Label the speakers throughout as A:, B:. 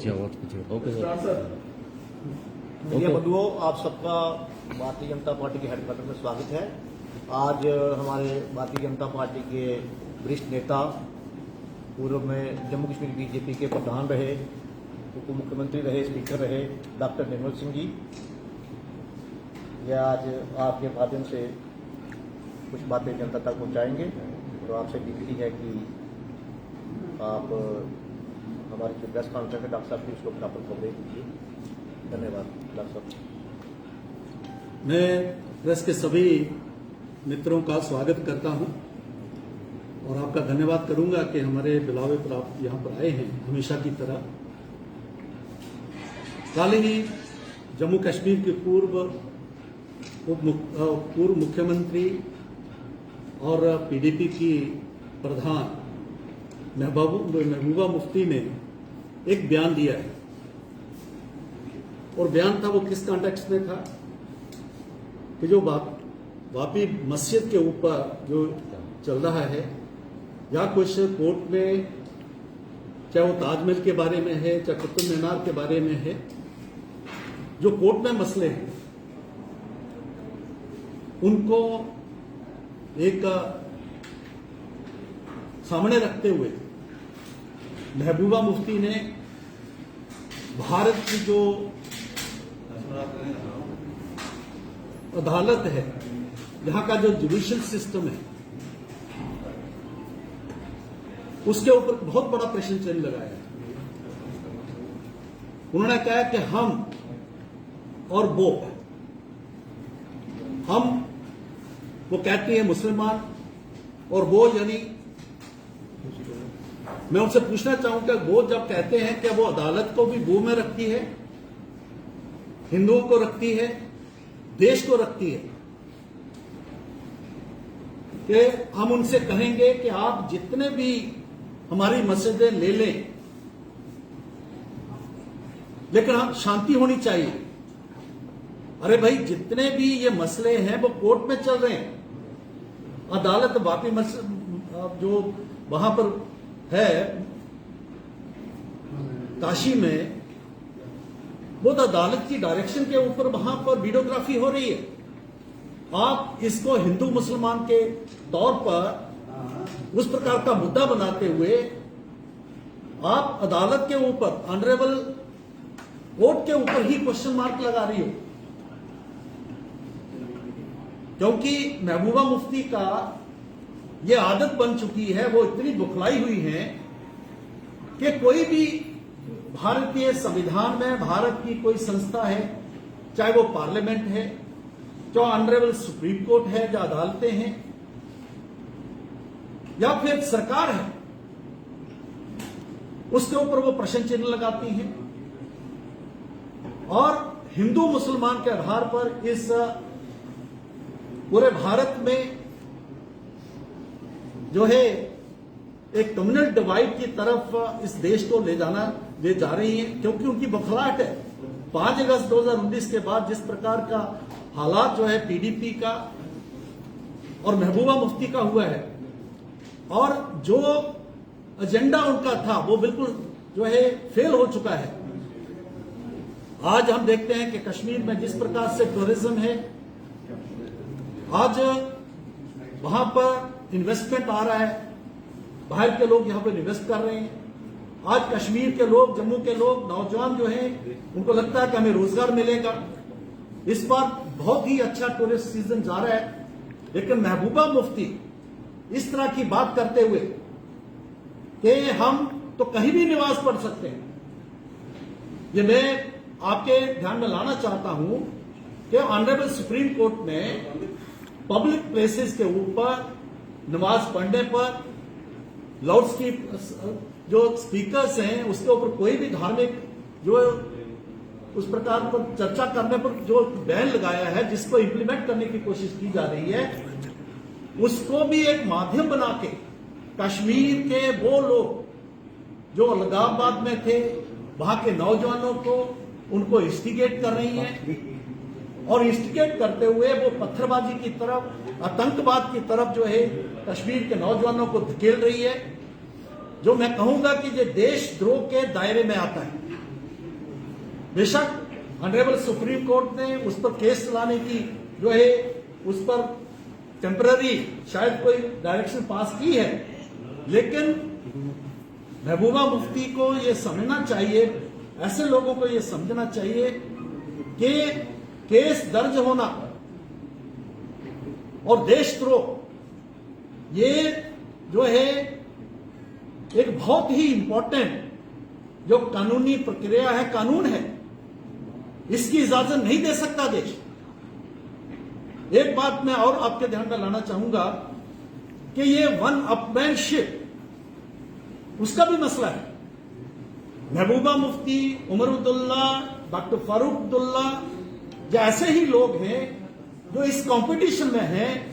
A: Okay sir.
B: Media बंधुओं, आप सबका भारतीय जनता पार्टी के हेडक्वार्टर में स्वागत है। आज हमारे भारतीय जनता पार्टी के वरिष्ठ नेता, पूर्व में जम्मू कश्मीर बीजेपी के प्रधान रहे, उप मुख्यमंत्री रहे, स्पीकर रहे, डॉक्टर निर्मल सिंह जी, ये आज आपके माध्यम से कुछ बातें जनता तक पहुंचाएंगे। तो आपसे विनती है कि आप हमारी जो प्रेस कॉन्फ्रेंस है डॉक्टर साहब की, उसको प्रॉपर कवरेज दीजिए। धन्यवाद डॉक्टर साहब।
C: मैं प्रेस के सभी मित्रों का स्वागत करता हूं और आपका धन्यवाद करूंगा कि हमारे बुलावे पर आप यहां पर आए हैं हमेशा की तरह। हाल ही जम्मू कश्मीर के पूर्व मुख्यमंत्री और पीडीपी की प्रधान महबूबा मुफ्ती ने एक बयान दिया है, और बयान था वो किस कॉन्टेक्स्ट में था कि जो वापी मस्जिद के ऊपर जो चल रहा है या कुछ कोर्ट में, चाहे वो ताजमहल के बारे में है, चाहे कुतुब मीनार के बारे में है, जो कोर्ट में मसले हैं उनको एक सामने रखते हुए महबूबा मुफ्ती ने भारत की जो अदालत है, यहां का जो जुडिशियल सिस्टम है, उसके ऊपर बहुत बड़ा प्रश्न चिन्ह लगाया। उन्होंने कहा कि हम और वो कहती है मुसलमान, और वो यानी मैं उनसे पूछना चाहूंगा, वो जब कहते हैं कि वो अदालत को भी वो में रखती है, हिंदुओं को रखती है, देश को रखती है, कि हम उनसे कहेंगे कि आप जितने भी हमारी मस्जिदें ले लें, लेकिन हम शांति होनी चाहिए। अरे भाई, जितने भी ये मसले हैं वो कोर्ट में चल रहे हैं। अदालत वापी मस्जिद जो वहां पर है काशी में, वो तो अदालत की डायरेक्शन के ऊपर वहां पर वीडियोग्राफी हो रही है। आप इसको हिंदू मुसलमान के तौर पर उस प्रकार का मुद्दा बनाते हुए आप अदालत के ऊपर, ऑनरेबल कोर्ट के ऊपर ही क्वेश्चन मार्क लगा रही हो, क्योंकि महबूबा मुफ्ती का ये आदत बन चुकी है, वो इतनी बुखलाई हुई है कि कोई भी भारतीय संविधान में भारत की कोई संस्था है, चाहे वो पार्लियामेंट है, जो ऑनरेबल सुप्रीम कोर्ट है, जो अदालतें हैं, या फिर सरकार है, उसके ऊपर वो प्रश्न चिन्ह लगाती हैं और हिंदू मुसलमान के आधार पर इस पूरे भारत में जो है एक कम्युनल डिवाइड की तरफ इस देश को ले जा रही है, क्योंकि उनकी बौखलाहट है। 5 अगस्त 2019 के बाद जिस प्रकार का हालात जो है पीडीपी का और महबूबा मुफ्ती का हुआ है, और जो एजेंडा उनका था वो बिल्कुल जो है फेल हो चुका है। आज हम देखते हैं कि कश्मीर में जिस प्रकार से टूरिज्म है, आज वहां पर इन्वेस्टमेंट आ रहा है, बाहर के लोग यहां पर इन्वेस्ट कर रहे हैं। आज कश्मीर के लोग, जम्मू के लोग, नौजवान जो हैं, उनको लगता है कि हमें रोजगार मिलेगा। इस बार बहुत ही अच्छा टूरिस्ट सीजन जा रहा है, लेकिन महबूबा मुफ्ती इस तरह की बात करते हुए कि हम तो कहीं भी निवास कर सकते हैं, ये मैं आपके ध्यान में लाना चाहता हूं कि ऑनरेबल सुप्रीम कोर्ट ने पब्लिक प्लेसेस के ऊपर नमाज पढ़ने पर लाउड जो स्पीकर्स हैं उसके ऊपर कोई भी धार्मिक जो उस प्रकार पर चर्चा करने पर जो बैन लगाया है, जिसको इंप्लीमेंट करने की कोशिश की जा रही है, उसको भी एक माध्यम बना के कश्मीर के वो लोग जो अलगाववाद में थे, वहां के नौजवानों को उनको इंस्टिगेट कर रही हैं, और इंस्टिगेट करते हुए वो पत्थरबाजी की तरफ, आतंकवाद की तरफ जो है कश्मीर के नौजवानों को धकेल रही है, जो मैं कहूंगा कि ये देशद्रोह के दायरे में आता है। बेशक ऑनरेबल सुप्रीम कोर्ट ने उस पर केस चलाने की जो है उस पर टेम्पररी शायद कोई डायरेक्शन पास की है, लेकिन महबूबा मुफ्ती को ये समझना चाहिए, ऐसे लोगों को ये समझना चाहिए कि केस दर्ज होना और देशद्रोह ये जो है एक बहुत ही इंपॉर्टेंट जो कानूनी प्रक्रिया है, कानून है, इसकी इजाजत नहीं दे सकता देश। एक बात मैं और आपके ध्यान में लाना चाहूंगा कि ये वन अपमैनशिप उसका भी मसला है। महबूबा मुफ्ती, उमर अब्दुल्ला, डॉक्टर फारूक अब्दुल्ला या ऐसे ही लोग हैं जो इस कंपटीशन में हैं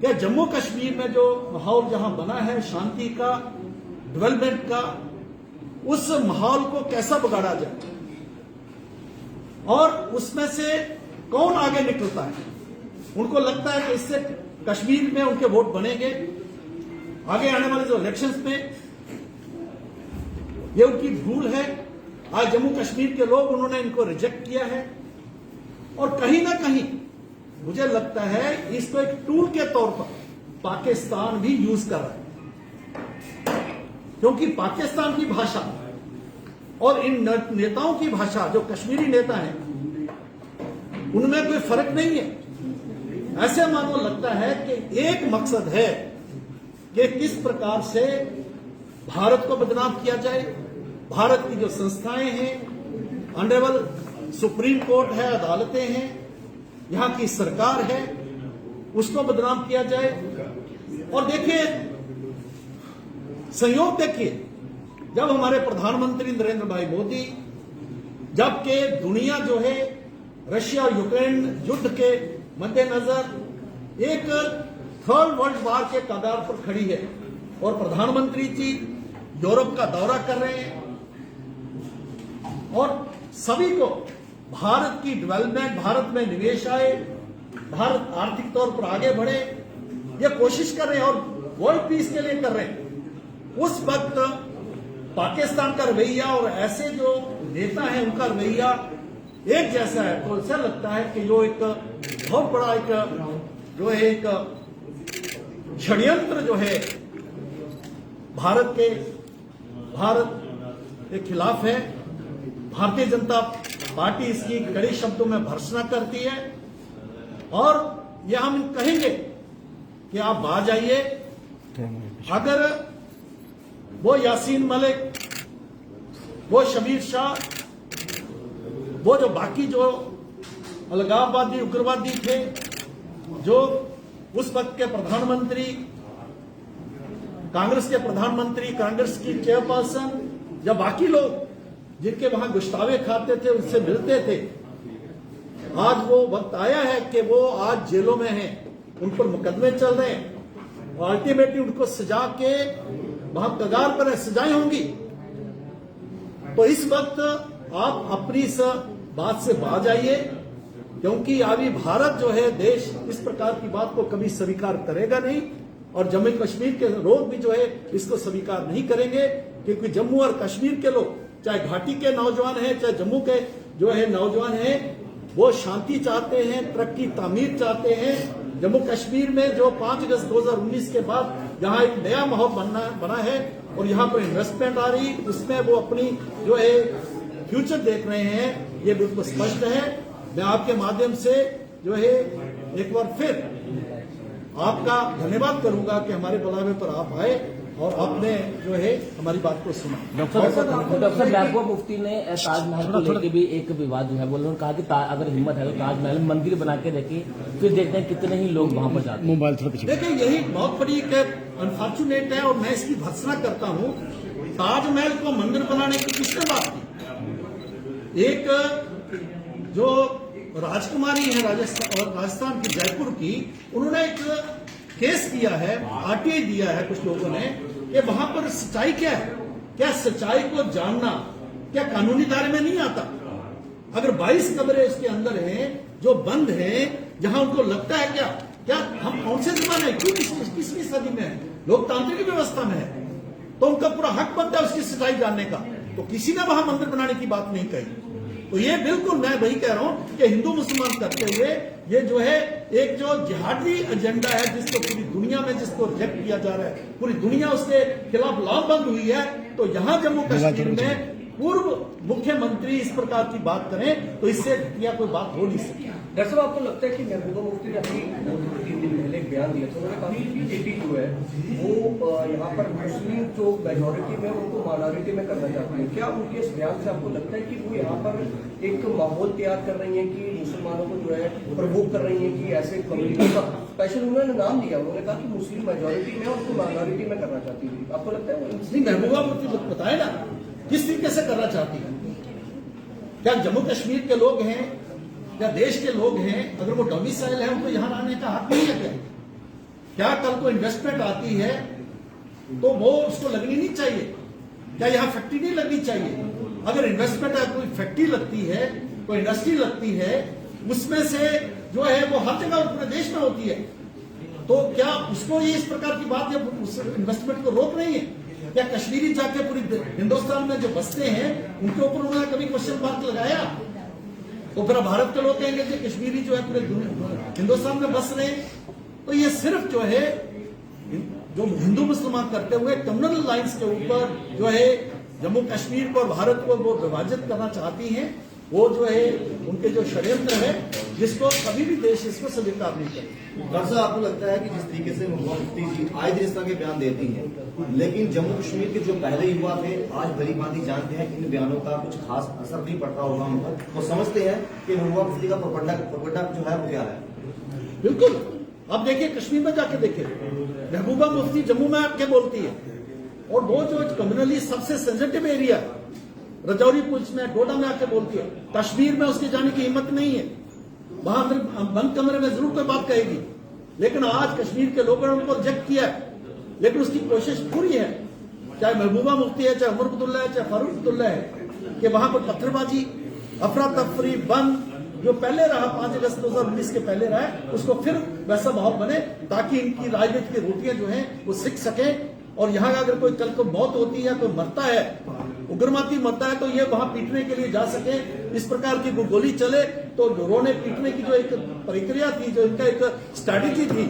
C: कि जम्मू कश्मीर में जो माहौल जहां बना है शांति का, डेवलपमेंट का, उस माहौल को कैसा बिगाड़ा जाए और उसमें से कौन आगे निकलता है। उनको लगता है कि इससे कश्मीर में उनके वोट बनेंगे, आगे आने वाले जो इलेक्शंस में, ये उनकी भूल है। आज जम्मू कश्मीर के लोग उन्होंने इनको रिजेक्ट किया है और कहीं ना कहीं मुझे लगता है इसको एक टूल के तौर पर पाकिस्तान भी यूज कर रहा है, क्योंकि पाकिस्तान की भाषा और इन नेताओं की भाषा जो कश्मीरी नेता हैं उनमें कोई फर्क नहीं है। ऐसे मानो लगता है कि एक मकसद है कि किस प्रकार से भारत को बदनाम किया जाए, भारत की जो संस्थाएं हैं, ऑनरेबल सुप्रीम कोर्ट है, अदालतें हैं, यहां की सरकार है, उसको बदनाम किया जाए। और देखिए, संयोग देखिए, जब हमारे प्रधानमंत्री नरेंद्र भाई मोदी, जबकि दुनिया जो है रशिया और यूक्रेन युद्ध के मद्देनजर एक थर्ड वर्ल्ड वार के कगार पर खड़ी है और प्रधानमंत्री जी यूरोप का दौरा कर रहे हैं और सभी को भारत की डेवलपमेंट, भारत में निवेश आए, भारत आर्थिक तौर पर आगे बढ़े, ये कोशिश कर रहे हैं और वर्ल्ड पीस के लिए कर रहे हैं। उस वक्त पाकिस्तान का रवैया और ऐसे जो नेता हैं उनका रवैया एक जैसा है, तो ऐसा लगता है कि जो एक बहुत बड़ा एक जो है एक षड्यंत्र जो है भारत के खिलाफ है। भारतीय जनता पार्टी इसकी कड़े शब्दों में भर्त्सना करती है और ये हम कहेंगे कि आप बाहर आइए। अगर वो यासीन मलिक, वो शबीर शाह, वो जो बाकी जो अलगाववादी उग्रवादी थे, जो उस वक्त के प्रधानमंत्री, कांग्रेस के प्रधानमंत्री, कांग्रेस की चेयरपर्सन, या बाकी लोग जिनके वहां गुश्तावे खाते थे, उनसे मिलते थे, आज वो वक्त आया है कि वो आज जेलों में हैं, उन पर मुकदमे चल रहे हैं और अल्टीमेटली उनको सजा के वहां कगार पर सजाएं होंगी। तो इस वक्त आप अपनी इस बात से बाज आइए, क्योंकि अभी भारत जो है देश इस प्रकार की बात को कभी स्वीकार करेगा नहीं और जम्मू कश्मीर के लोग भी जो है इसको स्वीकार नहीं करेंगे, क्योंकि जम्मू और कश्मीर के लोग, चाहे घाटी के नौजवान हैं, चाहे जम्मू के जो है नौजवान हैं, वो शांति चाहते हैं, तरक्की तामीर चाहते हैं। जम्मू कश्मीर में जो 5 अगस्त 2019 के बाद जहां एक नया माहौल बना है और यहां पर इन्वेस्टमेंट आ रही, उसमें वो अपनी जो है फ्यूचर देख रहे हैं, ये बिल्कुल स्पष्ट है। मैं आपके माध्यम से जो है एक बार फिर आपका धन्यवाद करूंगा कि हमारे बुलावे पर आप आए और आपने जो है हमारी बात को सुना।
A: डॉक्टर महबूबा मुफ्ती ने ताजमहल को लेकर भी एक विवाद जो है वो उन्होंने कहा कि अगर हिम्मत है तो ताजमहल मंदिर बना के देखिए, फिर देखते हैं कितने ही लोग वहां पर जाते हैं। मोबाइल
C: देखिए, यही बहुत बड़ी अनफॉर्चुनेट है और मैं इसकी भर्त्सना करता हूं। ताजमहल को मंदिर बनाने की किसने बात की? एक जो राजकुमारी है राजस्थान की, जयपुर की, उन्होंने एक केस किया है, आरटीआई दिया है कुछ लोगों ने, कि वहां पर सच्चाई क्या है। क्या सच्चाई को जानना क्या कानूनी दायरे में नहीं आता? अगर 22 कमरे इसके अंदर हैं जो बंद हैं, जहां उनको लगता है क्या हम कौन से जमाने में, क्यों किसकी सदी में है, लोकतांत्रिक व्यवस्था में है, तो उनका पूरा हक बनता है उसकी सच्चाई जानने का। तो किसी ने वहां मंदिर बनाने की बात नहीं कही। तो ये बिल्कुल मैं वही कह रहा हूं कि हिंदू मुसलमान करते हुए ये जो है एक जो जिहादी एजेंडा है जिसको पूरी दुनिया में जिसको रिजेक्ट किया जा रहा है, पूरी दुनिया उसके खिलाफ लामबंद हुई है, तो यहां जम्मू कश्मीर में पूर्व मुख्यमंत्री इस प्रकार की बात करें तो इससे या कोई बात हो नहीं सकती।
D: डॉक्टर साहब, आपको लगता है कि महबूबा मुफ्ती ने अपनी 2-3 दिन पहले एक बयान दिया था, उन्होंने कहा कि बीजेपी जो है वो यहाँ पर मुस्लिम जो मेजोरिटी में उनको माइनॉरिटी में करना चाहती है। क्या उनके इस बयान से आपको लगता है कि वो यहाँ पर एक माहौल तैयार कर रही है कि मुसलमानों को जो है प्रवोक कर रही है कि ऐसे कम्युनिटी का स्पेशल उन्होंने नाम दिया, उन्होंने कहा कि मुस्लिम मेजोरिटी में उनको माइनॉरिटी में करना चाहती है। आपको लगता है
C: नहीं, महबूबा मुफ्ती बताए ना किस तरीके से करना चाहती है। क्या जम्मू कश्मीर के लोग हैं या देश के लोग हैं, अगर वो डोमिसाइल है उनको यहां आने का हक नहीं है क्या कल को इन्वेस्टमेंट आती है तो वो उसको लगनी नहीं चाहिए? क्या यहां फैक्ट्री नहीं लगनी चाहिए? अगर इन्वेस्टमेंट कोई फैक्ट्री लगती है, कोई इंडस्ट्री लगती है, उसमें से जो है वो हर जगह पूरे देश में होती है, तो क्या उसको ये इस प्रकार की बात या उस इन्वेस्टमेंट को रोक रही है? क्या कश्मीरी जाके पूरी हिंदुस्तान में जो बसते हैं उनके ऊपर उन्होंने कभी क्वेश्चन मार्क लगाया? तो फिर भारत के लोग कहेंगे कि कश्मीरी जो है पूरे हिंदुस्तान में बस रहे। तो ये सिर्फ जो है जो हिंदू मुसलमान करते हुए कम्युनल लाइंस के ऊपर जो है जम्मू कश्मीर को और भारत को वो विभाजित करना चाहती हैं, वो जो है उनके जो षड्यंत्र है जिसको कभी भी देश इसको स्वीकार नहीं करेगा।
B: डॉक्टर साहब, आपको लगता है कि जिस तरीके से मुफ्ती जी आए दिन इस तरह के बयान देती हैं, लेकिन जम्मू कश्मीर के जो पहले युवा थे आज भली भांति जानते हैं कि इन बयानों का कुछ खास असर नहीं पड़ता होगा उन पर, वो समझते हैं कि महबूबा मुफ्ती का प्रोपेगेंडा जो है वो क्या है?
C: बिल्कुल, आप देखिए कश्मीर में जाके देखिए, महबूबा मुफ्ती जम्मू में आके बोलती है, और वो जो कम्युनली सबसे सेंसिटिव एरिया रजौरी पुलिस में डोडा में आके बोलती है। कश्मीर में उसके जाने की हिम्मत नहीं है, वहां बंद कमरे में जरूर कोई बात कहेगी, लेकिन आज कश्मीर के लोगों ने उनको रिजेक्ट किया है, लेकिन उसकी कोशिश पूरी है, चाहे महबूबा मुफ्ती है, चाहे उमर अब्दुल्ला है, चाहे फारूक अब्दुल्ला है, कि वहां पर पत्थरबाजी, अफरा तफरी, बंद जो पहले रहा 5 अगस्त 2019 के पहले रहा है, उसको फिर वैसा माहौल बने ताकि इनकी राजनीति की रोटियां जो हैं वो सीख सके। और यहाँ अगर कोई कल को मौत होती है या कोई मरता है, उग्रवादी मरता है, तो ये वहां पीटने के लिए जा सके, इस प्रकार की गोली चले, तो रोने पीटने की जो एक प्रक्रिया थी, जो इनका एक स्ट्रैटेजी थी,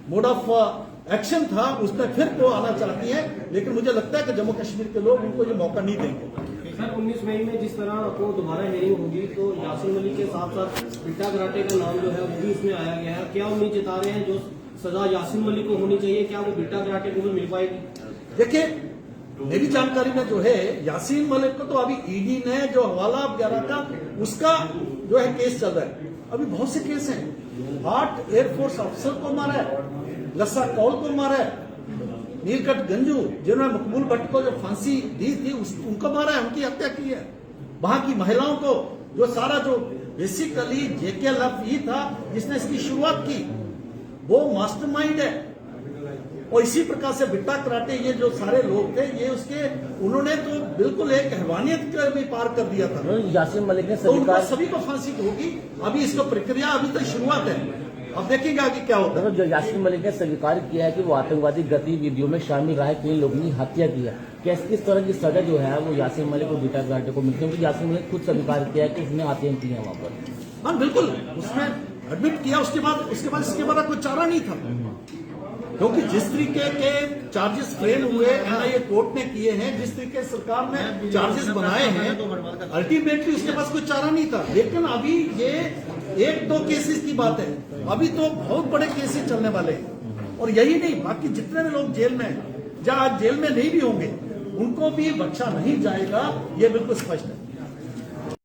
C: मोड ऑफ एक्शन था, उसमें फिर वो आना चाहती है, लेकिन मुझे लगता है कि जम्मू कश्मीर के लोग उनको ये मौका नहीं देंगे।
D: सर, 19 मई में जिस तरह आपको दोबारा हेयरिंग होगी तो यासीन मलिक के साथ साथ बिट्टा घराटे का नाम जो है वो भी इसमें आया गया है। क्या उम्मीद जता रहे हैं जो सजा यासीन मलिक को होनी चाहिए, क्या वो बिट्टा घराटे को भी मिल पाएगी?
C: देखिए, मेरी जानकारी में जो है यासीन मलिक को तो अभी ईडी ने जो हवाला वगैरह का उसका जो है केस चल रहा है। अभी बहुत से केस हैं, 8 एयरफोर्स अफसर को मारा है, लस्सा कौल को मारा है, नीलकंठ गंजू जिन्होंने मकबूल भट्ट को जो फांसी दी थी उनको मारा है, उनकी हत्या की है। वहां की महिलाओं को जो सारा जो बेसिकली जेके लफ था जिसने इसकी शुरुआत की, वो मास्टरमाइंड है। और इसी प्रकार से बिट्टा कराटे ये जो सारे लोग थे, ये उसके उन्होंने तो बिल्कुल एक हैवानियत में पार कर दिया था।
A: यासीन मलिक ने
C: तो उनको सभी को फांसी होगी। अभी इसका प्रक्रिया अभी तक शुरुआत है, अब देखेंगे आगे क्या होता है।
A: जो यासीन मलिक ने स्वीकार किया है कि वो आतंकवादी गतिविधियों में शामिल रहा है, कई लोगों ने हत्या की है, किस तरह की सजा जो है वो यासीन मलिक और बिट्टा घराटे को मिलती है? क्योंकि यासीन मलिक खुद स्वीकार किया है कि उसने हत्या की है वहां पर।
C: हाँ बिल्कुल, उसमें एडमिट किया, उसके बाद इसके बाद कोई चारा नहीं था, क्योंकि जिस तरीके के चार्जेस फ्रेम हुए एनआईए कोर्ट ने किए हैं, जिस तरीके सरकार ने चार्जेस बनाए हैं, अल्टीमेटली उसके पास कोई चारा नहीं था। लेकिन अभी ये 1-2 केसेस की बात है, अभी तो बहुत बड़े केसेस चलने वाले हैं। और यही नहीं, बाकी जितने भी लोग जेल में हैं, जहां आज जेल में नहीं भी होंगे, उनको भी बख्शा नहीं जाएगा, ये बिल्कुल स्पष्ट है।